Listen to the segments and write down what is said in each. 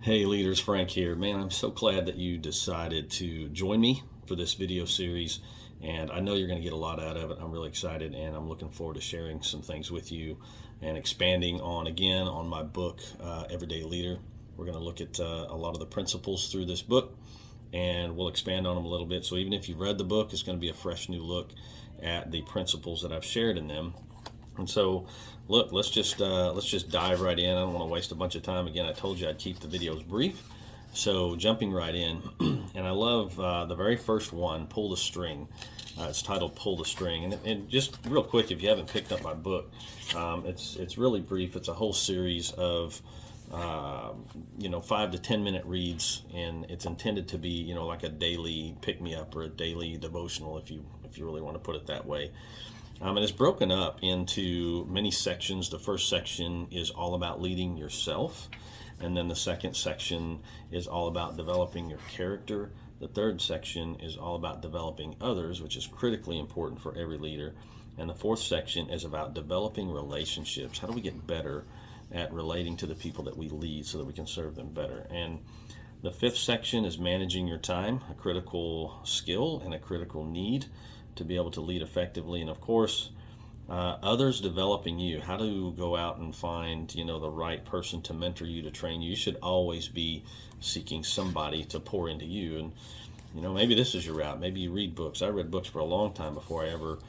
Hey leaders, Frank here. Man, I'm so glad that you decided to join me for this video series, and I know you're going to get a lot out of it. I'm really excited, and I'm looking forward to sharing some things with you and expanding on my book, Everyday Leader. We're going to look at a lot of the principles through this book, and we'll expand on them a little bit. So even if you've read the book, it's going to be a fresh new look at the principles that I've shared in them. And so, look, let's just dive right in. I don't want to waste a bunch of time. Again, I told you I'd keep the videos brief. So jumping right in, and I love the very first one, Pull the String. It's titled Pull the String. And just real quick, if you haven't picked up my book, it's really brief. It's a whole series of 5 to 10 minute reads, and it's intended to be like a daily pick-me-up or a daily devotional, if you really want to put it that way. And it's broken up into many sections. The first section is all about leading yourself. And then the second section is all about developing your character. The third section is all about developing others, which is critically important for every leader. And the fourth section is about developing relationships. How do we get better at relating to the people that we lead so that we can serve them better? And the fifth section is managing your time, a critical skill and a critical need to be able to lead effectively. And of course, others developing you, how to go out and find the right person to mentor you, to train you. You should always be seeking somebody to pour into you. And maybe this is your route. Maybe you read books. I read books for a long time before I ever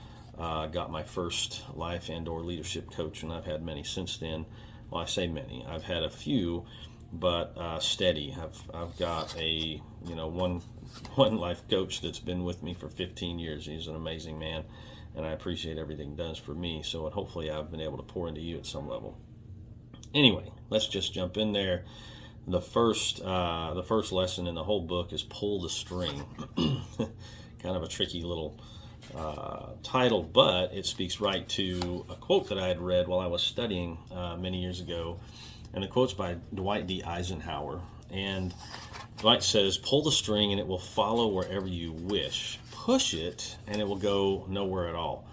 got my first life and or leadership coach, and I've had many since then. Well, I say many, I've had a few, but steady. I've got a one life coach that's been with me for 15 years. He's an amazing man, and I appreciate everything he does for me. So hopefully I've been able to pour into you at some level. Anyway, let's just jump in there. The first lesson in the whole book is Pull the String. Kind of a tricky little title, but it speaks right to a quote that I had read while I was studying many years ago. And the quote's by Dwight D. Eisenhower. And Dwight says, "Pull the string and it will follow wherever you wish. Push it and it will go nowhere at all."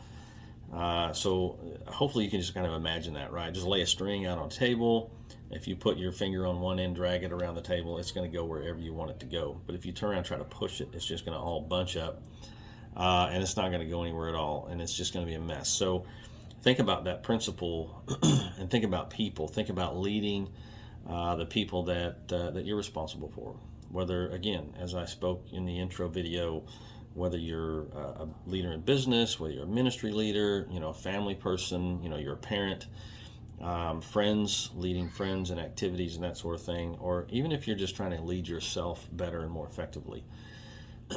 So hopefully you can just kind of imagine that, right? Just lay a string out on a table. If you put your finger on one end, drag it around the table, it's going to go wherever you want it to go. But if you turn around and try to push it, it's just going to all bunch up, and it's not going to go anywhere at all, and it's just going to be a mess. So think about that principle and think about people. Think about leading the people that you're responsible for. Whether, again, as I spoke in the intro video, whether you're a leader in business, whether you're a ministry leader, a family person, you're a parent, friends, leading friends and activities and that sort of thing, or even if you're just trying to lead yourself better and more effectively.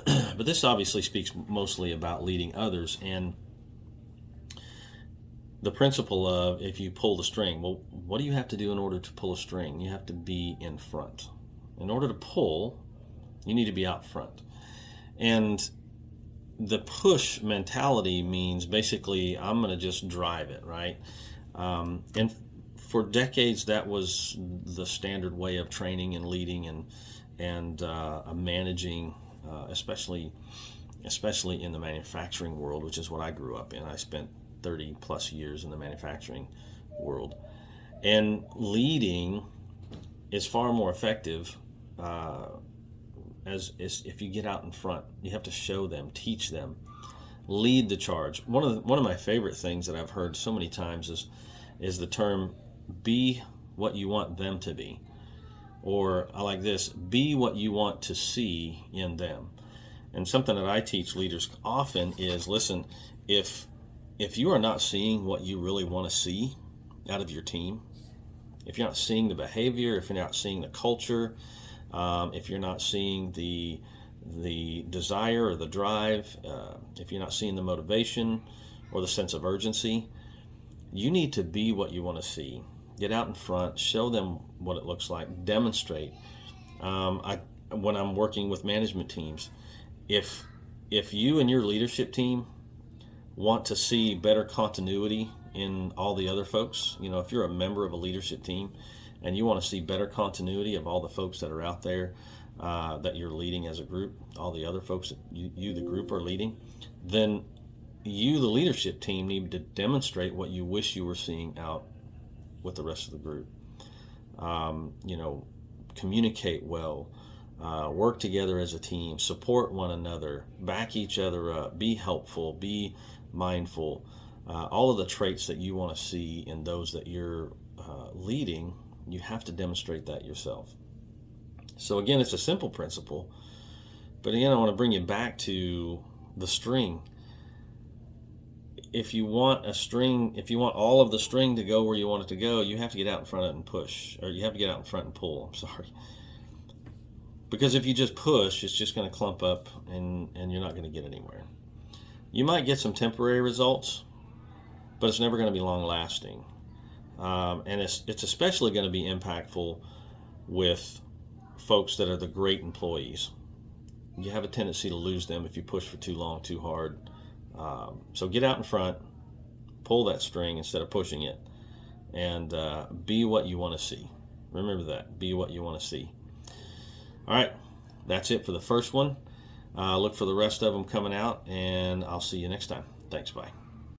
But this obviously speaks mostly about leading others, and the principle of, if you pull the string, well, what do you have to do in order to pull a string? You have to be in front. In order to pull, you need to be out front. And the push mentality means basically, I'm going to just drive it, right? And for decades, that was the standard way of training and leading and managing, especially in the manufacturing world, which is what I grew up in. I spent 30 plus years in the manufacturing world, and leading is far more effective as if you get out in front. You have to show them, teach them, lead the charge. One of my favorite things that I've heard so many times is the term "be what you want them to be," or I like this: be what you want to see in them. And something that I teach leaders often is, listen, if you are not seeing what you really want to see out of your team, if you're not seeing the behavior, if you're not seeing the culture, if you're not seeing the desire or the drive, if you're not seeing the motivation or the sense of urgency, you need to be what you want to see. Get out in front, show them what it looks like, demonstrate. When I'm working with management teams, if you and your leadership team want to see better continuity in all the other folks, if you're a member of a leadership team and you want to see better continuity of all the folks that are out there that you're leading as a group, all the other folks that you the group are leading, then you, the leadership team, need to demonstrate what you wish you were seeing out with the rest of the group. communicate well, work together as a team, support one another, back each other up, be helpful, be mindful, all of the traits that you want to see in those that you're leading, you have to demonstrate that yourself. So again, it's a simple principle, but again, I want to bring you back to the string. If you want all of the string to go where you want it to go, you have to get out in front of it and push, or you have to get out in front and pull, I'm sorry. Because if you just push, it's just going to clump up and you're not going to get anywhere. You might get some temporary results, but it's never going to be long lasting. And it's especially going to be impactful with folks that are the great employees. You have a tendency to lose them if you push for too long, too hard. So get out in front, pull that string instead of pushing it, and be what you want to see. Remember that. Be what you want to see. All right, that's it for the first one. Look for the rest of them coming out, and I'll see you next time. Thanks, bye.